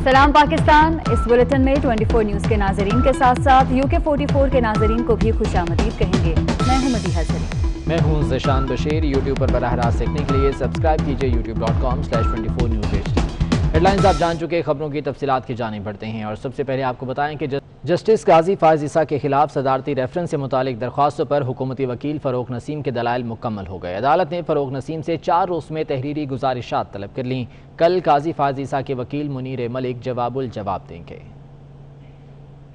सलाम पाकिस्तान। इस बुलेटिन में 24 न्यूज़ के नाजरीन के साथ साथ UK 44 के नाजरीन को भी खुशामदीद कहेंगे। मैं हूं मदीहा सलीम। मैं हूं ज़शान बशीर। यूट्यूब पर बराह रास्त देखने के लिए सब्सक्राइब कीजिए youtube.com/24 News HD। हेडलाइंस आप जान चुके, खबरों की तफसीलात की जानी बढ़ते हैं और सबसे पहले आपको बताएं कि जस्टिस काजी फायज ईसा के खिलाफ सदारती रेफरेंस से मुतालिक दरख्वास्तों पर हुकूमती वकील फ़रोग नसीम के दलाइल मुकम्मल हो गए। अदालत ने फ़रोग नसीम से 4 रोज़ में तहरीरी गुजारिशात तलब कर लीं। कल काजी फायज ईसा के वकील मुनीर मलिक जवाब देंगे।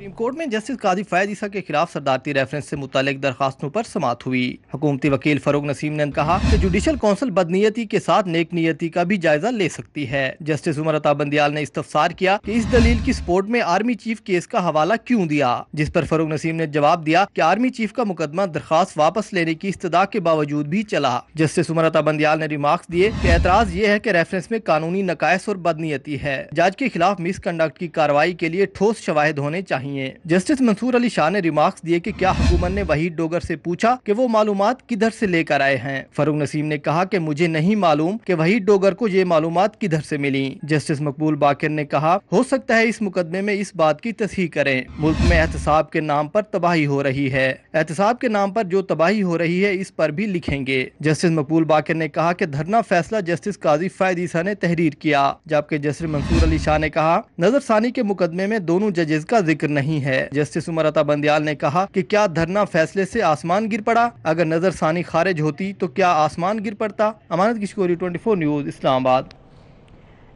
सुप्रीम कोर्ट में जस्टिस काजी फायज ईसा के खिलाफ सदारती रेफरेंस से मुतालिक दरखास्तों पर समाअत हुई। हुकूमती वकील फरोग नसीम ने कहा कि जुडिशल कौंसिल बदनीयती के साथ नेक नियती का भी जायजा ले सकती है। जस्टिस उमर अता बंदियाल ने इस्तफसार किया कि इस दलील की सपोर्ट में आर्मी चीफ केस का हवाला क्यों दिया, जिस पर फरोग नसीम ने जवाब दिया कि आर्मी चीफ का मुकदमा दरखास्त वापस लेने की इस्तदा के बावजूद भी चला। जस्टिस उमर अता बंदियाल ने रिमार्क्स दिए कि एतराज ये है कि रेफरेंस में कानूनी नकायस और बदनीयती है। जज के खिलाफ मिसकंडक्ट की कार्रवाई के लिए ठोस शवाहिद होने चाहिए। जस्टिस मंसूर अली शाह ने रिमार्क्स दिए कि क्या हुकूमत ने वहीद डोगर से पूछा कि वो मालूमात किधर से लेकर आए हैं। फरूक नसीम ने कहा कि मुझे नहीं मालूम कि वहीद डोगर को ये मालूमात किधर से मिली। जस्टिस मकबूल बाकिर ने कहा हो सकता है इस मुकदमे में इस बात की तस्हीह करें, मुल्क में एहतसाब के नाम पर तबाही हो रही है, एहतसाब के नाम पर जो तबाही हो रही है इस पर भी लिखेंगे। जस्टिस मकबूल बाकिर ने कहा कि धरना फैसला जस्टिस काजी फायज ईसा ने तहरीर किया, जबकि जस्टिस मंसूर अली शाह ने कहा नजरसानी के मुकदमे में दोनों जजेस का जिक्र नहीं है। जस्टिस उमर अता बंदियाल ने कहा कि क्या धरना फैसले से आसमान गिर पड़ा, अगर नजरसानी खारिज होती तो क्या आसमान गिर पड़ता। अमानत किशकोरी 24 न्यूज़ इस्लामाबाद।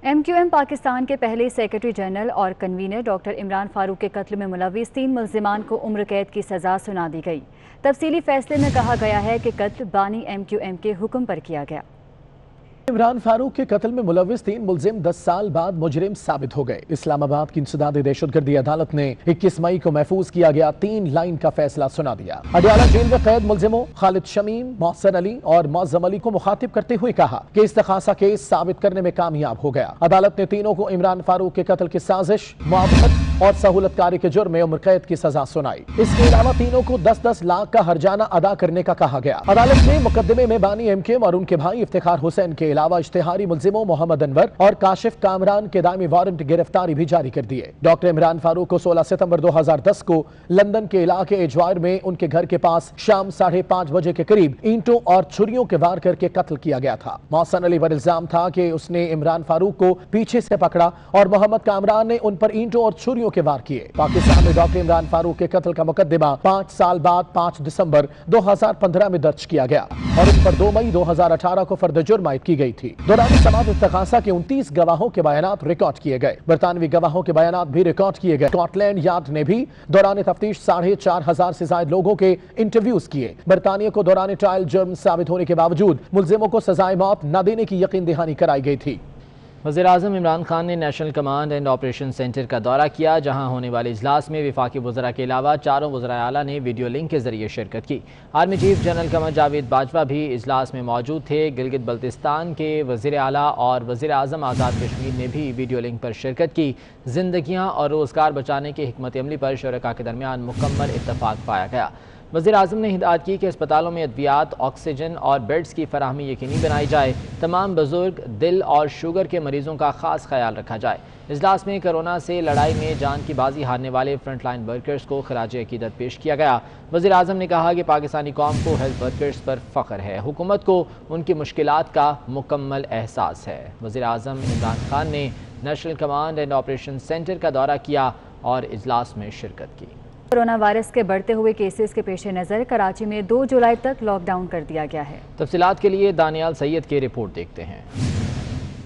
MQM पाकिस्तान के पहले सेक्रेटरी जनरल और कन्वीनर डॉक्टर इमरान फारूक के कत्ल में मुलविस 3 मुल्जिमान को उम्र कैद की सजा सुना दी गई। तफसीली फैसले में कहा गया है कि कत्ल बानी MQM के हुक्म पर किया गया। इमरान फारूक के कत्ल में मुलविस 3 मुलजिम 10 साल बाद मुजरिम साबित हो गए। इस्लामाबाद की इंसदाद दहशतगर्दी अदालत ने 21 मई को महफूज किया गया 3 लाइन का फैसला सुना दिया। अडियाला जेल में कैद मुलजिमों खालिद शमीम, मोहसन अली और मौजम अली को मुखातिब करते हुए कहा कि इस्तिखासा केस साबित करने में कामयाब हो गया। अदालत ने तीनों को इमरान फारूक के कत्ल की साजिश, मुआवनत और सहूलतकारी के जुर्म में उम्र कैद की सजा सुनाई। इसके अलावा तीनों को 10-10 लाख का हर्जाना अदा करने का कहा गया। अदालत ने मुकदमे में बानी MQM और उनके भाई इफ्तिखार हुसैन के अलावा इश्तिहारी मुल्जिमों मोहम्मद अनवर और काशिफ कामरान के दामी वारंट गिरफ्तारी भी जारी कर दिए। डॉक्टर इमरान फारूक को 16 सितंबर 2010 को लंदन के इलाके एजवायर में उनके घर के पास शाम 5:30 बजे के करीब ईंटों और छुरियों के वार करके कत्ल किया गया था। मोहसन अली पर इल्जाम था कि उसने इमरान फारूक को पीछे से पकड़ा और मोहम्मद कामरान ने उन पर ईंटों और छुरियों के वार किए। पाकिस्तान में डॉक्टर इमरान फारूक के कत्ल का मुकदमा 5 साल बाद 5 दिसंबर 2015 में दर्ज किया गया और उन पर 2 मई 2018 को फर्द जुर्म आयद की गई थी। दौरान समाअत इस्तग़ासा के 29 गवाहों के बयानात रिकॉर्ड किए गए। बरतानवी गवाहों के बयानात भी रिकॉर्ड किए गए। स्कॉटलैंड यार्ड ने भी दौरान तफ्तीश 4,500 से ज्यादा लोगों के इंटरव्यूज किए। बरतानिया को दौरान ट्रायल जुर्म साबित होने के बावजूद मुल्जिमों को सजाए मौत न देने की यकीन दहानी कराई गई थी। वज़ीर-ए-आज़म इमरान खान ने national command and operation centre का दौरा किया, जहां होने वाले इजलास में वफाकी वज़रा के अलावा 4 वज़राए आला ने वीडियो लिंक के जरिए शिरकत की। Army chief general Qamar Javed Bajwa भी इजलास में मौजूद थे। गिलगित बल्तिस्तान के वज़ीर आला और वज़ीर-ए-आज़म आज़ाद कश्मीर ने भी वीडियो लिंक पर शिरकत की। जिंदगियाँ और रोज़गार बचाने की हिकमत अमली पर शुरका के दरमियान मुकम्मल इत्तफाक पाया गया। वज़ीर-ए-आज़म ने हिदायत की कि अस्पतालों में अद्वियात, ऑक्सीजन और बेड्स की फराहमी यकीनी बनाई जाए। तमाम बुजुर्ग, दिल और शुगर के मरीजों का खास ख्याल रखा जाए। इजलास में कोरोना से लड़ाई में जान की बाजी हारने वाले फ्रंट लाइन वर्कर्स को खराज अकीदत पेश किया गया। वज़ीर-ए-आज़म ने कहा कि पाकिस्तानी कौम को हेल्थ वर्कर्स पर फ़ख्र है, हुकूमत को उनकी मुश्किलात का मुकम्मल एहसास है। वज़ीर-ए-आज़म इमरान खान ने national command and operation centre का दौरा किया और इजलास में शिरकत की। कोरोना वायरस के बढ़ते हुए केसेस के पेश नज़र कराची में 2 जुलाई तक लॉकडाउन कर दिया गया है। तफसीलात के लिए दानियाल सैयद की रिपोर्ट देखते हैं।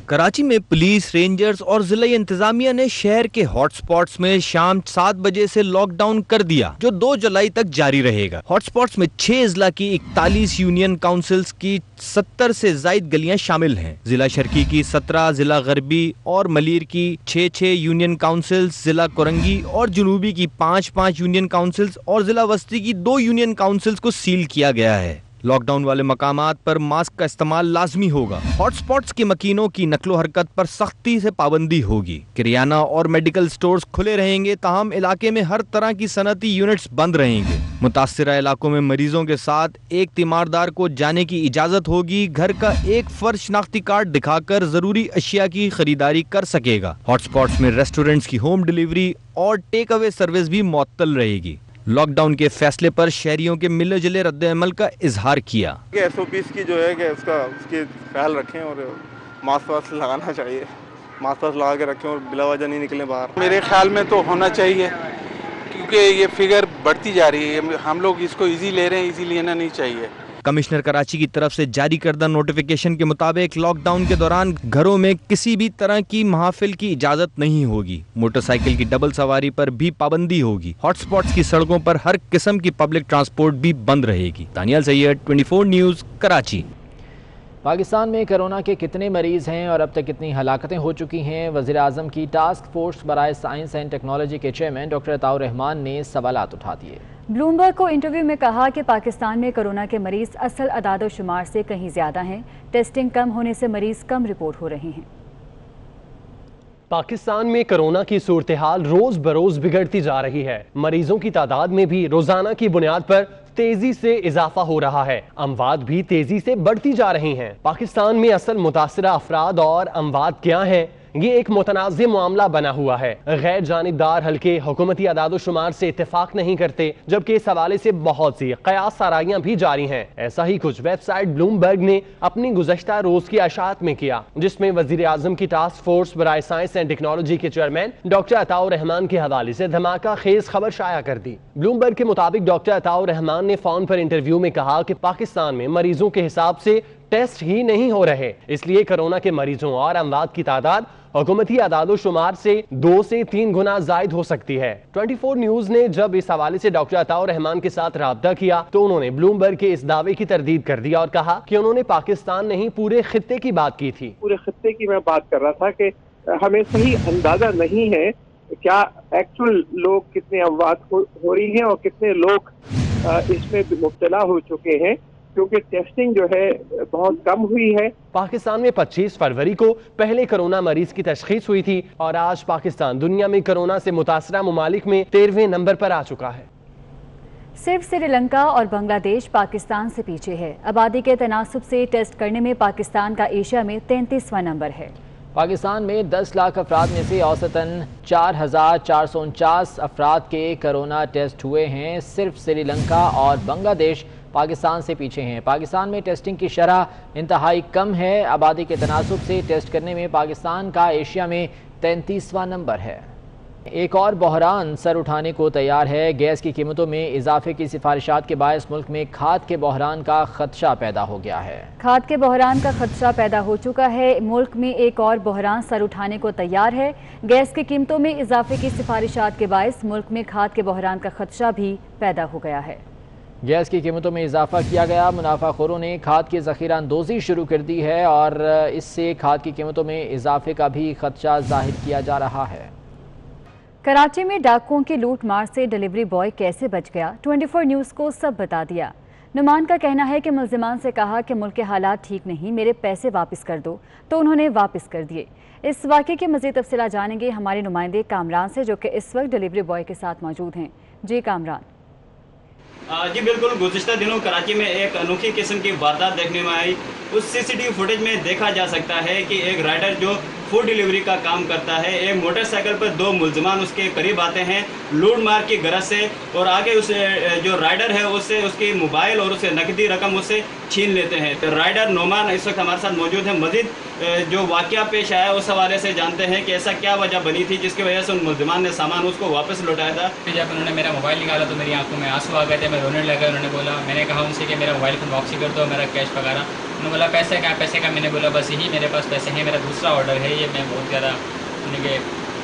कराची में पुलिस, रेंजर्स और जिला इंतजामिया ने शहर के हॉटस्पॉट्स में शाम 7 बजे से लॉकडाउन कर दिया, जो 2 जुलाई तक जारी रहेगा। हॉटस्पॉट्स में 6 जिला की 41 यूनियन काउंसिल्स की 70 से जायद गलियां शामिल हैं। जिला शर्की की 17, जिला गरबी और मलीर की 6 यूनियन काउंसिल्स, जिला कोरंगी और जुनूबी की 5 यूनियन काउंसिल्स और जिला वस्ती की 2 यूनियन काउंसिल्स को सील किया गया है। लॉक डाउन वाले मकामात पर मास्क का इस्तेमाल लाजमी होगा। हॉटस्पॉट्स के मकीनों की नकलो हरकत पर सख्ती से पाबंदी होगी। किरियाना और मेडिकल स्टोर्स खुले रहेंगे, ताहम इलाके में हर तरह की सनती यूनिट्स बंद रहेंगे। मुतासिरा इलाकों में मरीजों के साथ एक तीमारदार को जाने की इजाजत होगी। घर का एक फर्द शनाख्ती कार्ड दिखाकर जरूरी अशिया की खरीदारी कर सकेगा। हॉटस्पॉट्स में रेस्टोरेंट्स की होम डिलीवरी और टेक अवे सर्विस भी मुअत्तल रहेगी। लॉकडाउन के फैसले पर शहरियों के मिले जुले रद्द-ए-अमल का इजहार किया। SOPs की जो है कि उसकी ख्याल रखें और मास्क वास्क लगाना चाहिए, मास्क वास्क लगा के रखें और बिला वजह नहीं निकलें बाहर। मेरे ख्याल में तो होना चाहिए, क्योंकि ये फिगर बढ़ती जा रही है। हम लोग इसको इजी ले रहे हैं, इजी लेना नहीं चाहिए। कमिश्नर कराची की तरफ से जारी करदा नोटिफिकेशन के मुताबिक लॉकडाउन के दौरान घरों में किसी भी तरह की महफिल की इजाजत नहीं होगी। मोटरसाइकिल की डबल सवारी पर भी पाबंदी होगी। हॉटस्पॉट्स की सड़कों पर हर किस्म की पब्लिक ट्रांसपोर्ट भी बंद रहेगी। दानियल सैयद, 24 न्यूज़, कराची। पाकिस्तान में कोरोना के कितने मरीज़ हैं और अब तक कितनी हलाकतें हो चुकी हैं, वज़ीर-ए-आज़म की टास्क फोर्स बराए साइंस एंड टेक्नोलॉजी के चेयरमैन डॉक्टर अताउर रहमान ने सवालात उठा दिए। ब्लूमबर्ग को इंटरव्यू में कहा कि पाकिस्तान में कोरोना के मरीज असल अदाद शुमार से कहीं ज्यादा हैं। टेस्टिंग कम होने से मरीज कम रिपोर्ट हो रहे हैं। पाकिस्तान में कोरोना की सूरत हाल रोज बरोज बिगड़ती जा रही है। मरीजों की तादाद में भी रोजाना की बुनियाद पर तेजी से इजाफा हो रहा है। अमवात भी तेजी से बढ़ती जा रही हैं। पाकिस्तान में असल मुतासिरा अफराद और अमवात क्या हैं, ये एक मुतनाज़ मामला बना हुआ है। गैर जानिबदार हल्के हुकूमती अदाद शुमार से इत्तेफाक नहीं करते, जबकि इस हवाले से बहुत सी कयास साराइयां भी जारी हैं। ऐसा ही कुछ वेबसाइट ब्लूमबर्ग ने अपनी गुज़श्ता रोज की अशात में किया, जिसमें वज़ीर आज़म की टास्क फोर्स बराए साइंस एंड टेक्नोलॉजी के चेयरमैन डॉक्टर अताउर रहमान के हवाले से धमाका खेज खबर शाया कर दी। ब्लूमबर्ग के मुताबिक डॉक्टर अताउर रहमान ने फोन पर इंटरव्यू में कहा कि पाकिस्तान में मरीजों के हिसाब से टेस्ट ही नहीं हो रहे, इसलिए कोरोना के मरीजों और अमवात की तादाद हुकूमती अदाद शुमार से 2 से 3 गुना जायद हो सकती है। 24 न्यूज ने जब इस हवाले से डॉक्टर अताउर रहमान के साथ राब्ता किया तो उन्होंने ब्लूमबर्ग के इस दावे की तरदीद कर दिया और कहा कि उन्होंने पाकिस्तान नहीं पूरे खित्ते की बात की थी। पूरे खित्ते की मैं बात कर रहा था कि हमें सही अंदाजा नहीं है क्या एक्चुअल लोग कितने अमवात हो रही हैं और कितने लोग इसमें मुब्तला हो चुके हैं, क्योंकि टेस्टिंग जो है बहुत कम हुई है। पाकिस्तान में 25 फरवरी को पहले कोरोना मरीज की तशखीस हुई थी और आज पाकिस्तान दुनिया में कोरोना से मुतासरा मुमालिक में 13वें नंबर पर आ चुका है। सिर्फ श्रीलंका और बांग्लादेश पाकिस्तान से पीछे है। आबादी के तनासुब से टेस्ट करने में पाकिस्तान का एशिया में 33वां नंबर है। पाकिस्तान में 10 लाख अफराद में से औसतन 4,449 अफराद के कोरोना टेस्ट हुए हैं। सिर्फ श्रीलंका और बांग्लादेश पाकिस्तान से पीछे हैं। पाकिस्तान में टेस्टिंग की शरह इंतहाई कम है। आबादी के तनासुब से टेस्ट करने में पाकिस्तान का एशिया में 33वां नंबर है। एक और बहरान सर उठाने को तैयार है। गैस की कीमतों में इजाफे की सिफारिशात के बायस मुल्क में खाद के बहरान का खदशा पैदा हो गया है। खाद के बहरान का खदशा पैदा हो चुका है। मुल्क में एक और बहरान सर उठाने को तैयार है। गैस की कीमतों में इजाफे की सिफारिशात के बायस मुल्क में खाद के बहरान का खदशा भी पैदा हो गया है। गैस की कीमतों में इजाफा किया गया। मुनाफाखोरों ने खाद की ज़ख़ीरा अंदोज़ी शुरू कर दी है और इससे खाद की कीमतों में इजाफे का भी खदशा जाहिर किया जा रहा है। कराची में डाकुओं की लूट मार से डिलीवरी बॉय कैसे बच गया, 24 न्यूज़ को सब बता दिया। नुमान का कहना है कि मुल्ज़िमान से कहा कि मुल्क के हालात ठीक नहीं, मेरे पैसे वापस कर दो, तो उन्होंने वापस कर दिए। इस वाक़े की मज़ीद तफसीलात जानेंगे हमारे नुमाइंदे कामरान से, जो कि इस वक्त डिलीवरी बॉय के साथ मौजूद हैं। जी कामरान। जी बिल्कुल, गुज़िश्ता दिनों कराची में एक अनोखी किस्म की वारदात देखने में आई। उस CCTV फुटेज में देखा जा सकता है कि एक राइडर जो फूड डिलीवरी का काम करता है, एक मोटरसाइकिल पर 2 मुल्ज़िमान उसके करीब आते हैं लूट मार की गरज से, और आगे उस जो राइडर है उससे उसकी मोबाइल और उससे नकदी रकम उससे छीन लेते हैं। तो राइडर नोमान इस वक्त हमारे साथ मौजूद है। मज़ीद जो वाक़या पेश आया उस हवाले से जानते हैं कि ऐसा क्या वजह बनी थी जिसकी वजह से उन मुल्ज़िमान ने सामान उसको वापस लौटाया था। जब उन्होंने मेरा मोबाइल निकाला तो मेरी आंखों में आंसू आ गए थे, मैं रोने लगा। उन्होंने बोला, मैंने कहा उनसे कि मेरा मोबाइल फ़ोन वापसी कर दो, मेरा कैश वगैरह। उन्होंने बोला पैसे का। मैंने बोला बस यही मेरे पास पैसे हैं, मेरा दूसरा ऑर्डर है ये, मैं बहुत ज़्यादा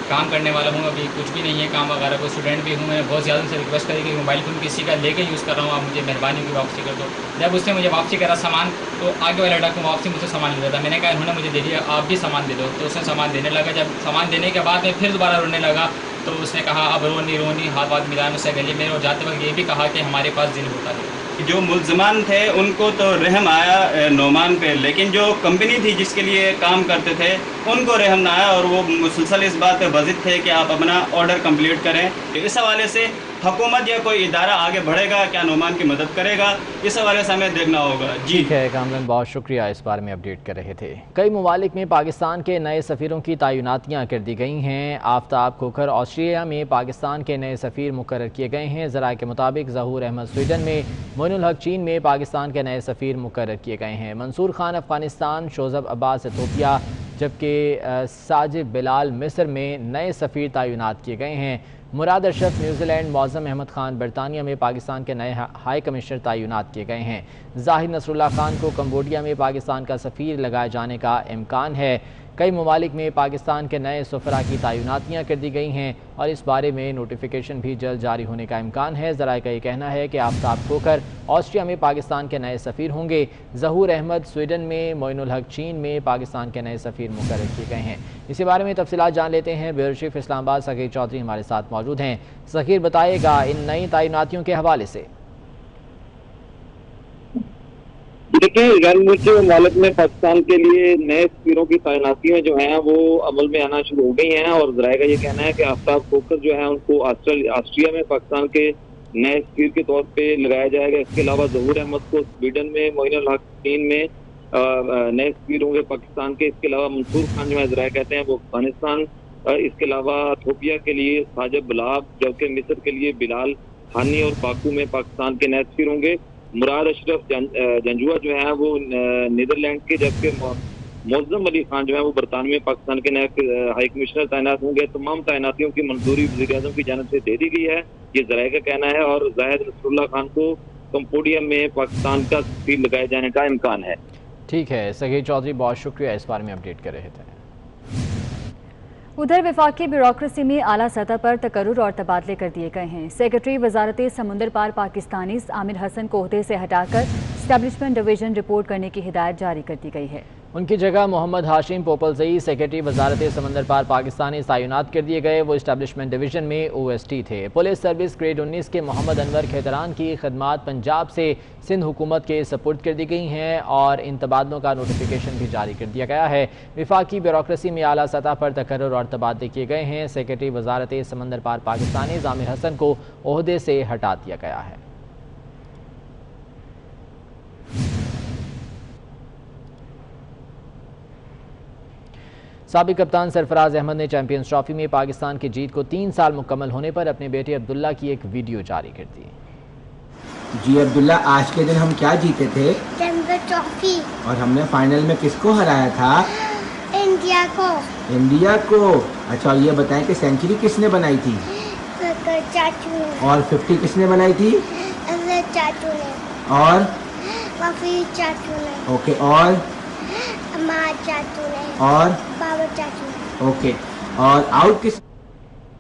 काम करने वाला हूँ, अभी कुछ भी नहीं है काम वगैरह, कोई स्टूडेंट भी हूँ। मैंने बहुत ज़्यादा उनसे रिक्वेस्ट करी कि मोबाइल फ़ोन किसी का लेके यूज़ कर रहा हूँ, आप मुझे मेहरबानी होगी वापसी कर दो। जब उसने मुझे वापसी करा सामान, तो आगे वाला लड़का को वापसी मुझसे सामान ले रहा था। मैंने कहा उन्होंने मुझे दे दिया, आप भी सामान दे दो, तो उसने सामान देने लगा। जब सामान देने के बाद में फिर दोबारा रोने लगा, तो उसने कहा अब रोनी हाथ वाथ मिलाने से गली में, और जाते वक्त ये भी कहा कि हमारे पास दिल होता है। जो मुलजमान थे उनको तो रहम आया नोमान पे, लेकिन जो कंपनी थी जिसके लिए काम करते थे उनको रहम ना आया, और वो मुसलसल इस बात पे बजिद थे कि आप अपना ऑर्डर कंप्लीट करें। इस हवाले से हुकूमत या कोई इदारा आगे बढ़ेगा क्या, नोमान की मदद करेगा, इस हवाले से हमें देखना होगा। जी ठीक है कामरान, बहुत शुक्रिया, इस बारे में अपडेट कर रहे थे। कई ममालिक में पाकिस्तान के नए सफ़ीरों की तैनातियाँ कर दी गई हैं। आफ्ताब खोखर ऑस्ट्रेलिया में पाकिस्तान के नए सफ़ीर मुकर्रर किए गए हैं। ज़राए के मुताबिक ज़हूर अहमद स्वीडन में, मोइनुल हक चीन में पाकिस्तान के नए सफ़ीर मुकर्रर किए गए हैं। मंसूर खान अफ़गानिस्तान, शोज़ब अब्बास इथियोपिया, जबकि साजिद बिलाल मिस्र में नए सफ़ीर तैनात किए गए हैं। मुराद अशरफ न्यूजीलैंड, मौज़म अहमद खान बरतानिया में पाकिस्तान के नए हाई कमिश्नर तैनात किए गए हैं। जाहिद नसरुल्लाह खान को कंबोडिया में पाकिस्तान का सफ़ीर लगाए जाने का इम्कान है। कई ममालिक में पाकिस्तान के नए सफ़रा की तैनातियाँ कर दी गई हैं और इस बारे में नोटिफिकेशन भी जल्द जारी होने का इम्कान है। ज़राए का ये कहना है कि आफ्ताब खोखर ऑस्ट्रिया में पाकिस्तान के नए सफ़ीर होंगे। ज़हूर अहमद स्वीडन में, मोइनुल हक चीन में पाकिस्तान के नए सफ़ीर मुकर्रर किए गए हैं। इसी बारे में तफसीलात जान लेते हैं। ब्यूरो चीफ इस्लामाबाद सगीर चौधरी हमारे साथ मौजूद हैं। सगीर, बताइएगा इन नई तैनातियों के हवाले से। देखिए, गैर मुल्की ममालिक में पाकिस्तान के लिए नए सफ़ीरों की तैनातियाँ जो हैं वो अमल में आना शुरू हो गई हैं, और ज़राए का ये कहना है कि आफ्ताब खोखर जो है उनको ऑस्ट्रिया में पाकिस्तान के नए सफ़ीर के तौर पे लगाया जाएगा। इसके अलावा ज़हूर अहमद को स्वीडन में, मोइनुल हक चीन में नए सफ़ीर होंगे पाकिस्तान के। इसके अलावा मंसूर खान जो है ज़राए कहते हैं वो अफगानिस्तान, इसके अलावा इथियोपिया के लिए साजिद बिलाल, जबकि मिस्र के लिए बिलाल हानी और बाकू में पाकिस्तान के नए सफ़ीर होंगे। मुराद अशरफ जंजुआ जो है वो नीदरलैंड के, जबकि मौज़म अली खान जो है वो बरतानिया में पाकिस्तान के नए हाई कमिश्नर तैनात होंगे। तमाम तैनातियों की मंजूरी वज़ीर-ए-आज़म की जानिब से दे दी गई है, ये ज़राए का कहना है। और जाहिद नसरुल्लाह खान को कंबोडिया में पाकिस्तान का सफ़ीर लगाए जाने का इम्कान है। ठीक है सगीर चौधरी, बहुत शुक्रिया, इस बारे में अपडेट कर रहे थे। उधर वफाकी ब्यूरोक्रेसी में आला सतह पर तकर्रुर और तबादले कर दिए गए हैं। सेक्रेटरी वजारत समुंदर पार पाकिस्तानी आमिर हसन को ओहदे से हटाकर एस्टैब्लिशमेंट डिवीजन रिपोर्ट करने की हिदायत जारी कर दी गई है। उनकी जगह मोहम्मद हाशिम पोपलजई सेक्रेटरी वजारत समंदर पार पाकिस्तानी तैनात कर दिए गए। वो एस्टैब्लिशमेंट डिवीजन में OST थे। पुलिस सर्विस ग्रेड 19 के मोहम्मद अनवर खेतरान की खदमात पंजाब से सिंध हुकूमत के सपुर्द कर दी गई हैं और इन तबादलों का नोटिफिकेशन भी जारी कर दिया गया है। वफाकी ब्यूरोक्रेसी में आला सतह पर तकर्रुर और तबादले किए गए हैं। सेक्रेटरी वजारत समंदर पार पाकिस्तानी आमिर हसन को ओहदे से हटा दिया गया है। साबिक कप्तान सरफराज अहमद ने चैंपियंस ट्रॉफी में पाकिस्तान की जीत को 3 साल मुकम्मल होने पर अपने बेटे अब्दुल्ला की एक वीडियो जारी कर दी। जी अब्दुल्ला, आज के दिन हम क्या जीते थे? Champions trophy. और हमने फाइनल में किसको हराया था? इंडिया को। इंडिया को। अच्छा, ये बताएं कि सेंचुरी किसने बनाई थी? चाचू ने। और 50 किसने बनाई थी? चाचू ने। और चाचू ने। ओके, और चाचू ने। और बाबा चाचू ने। ओके, और आउट किस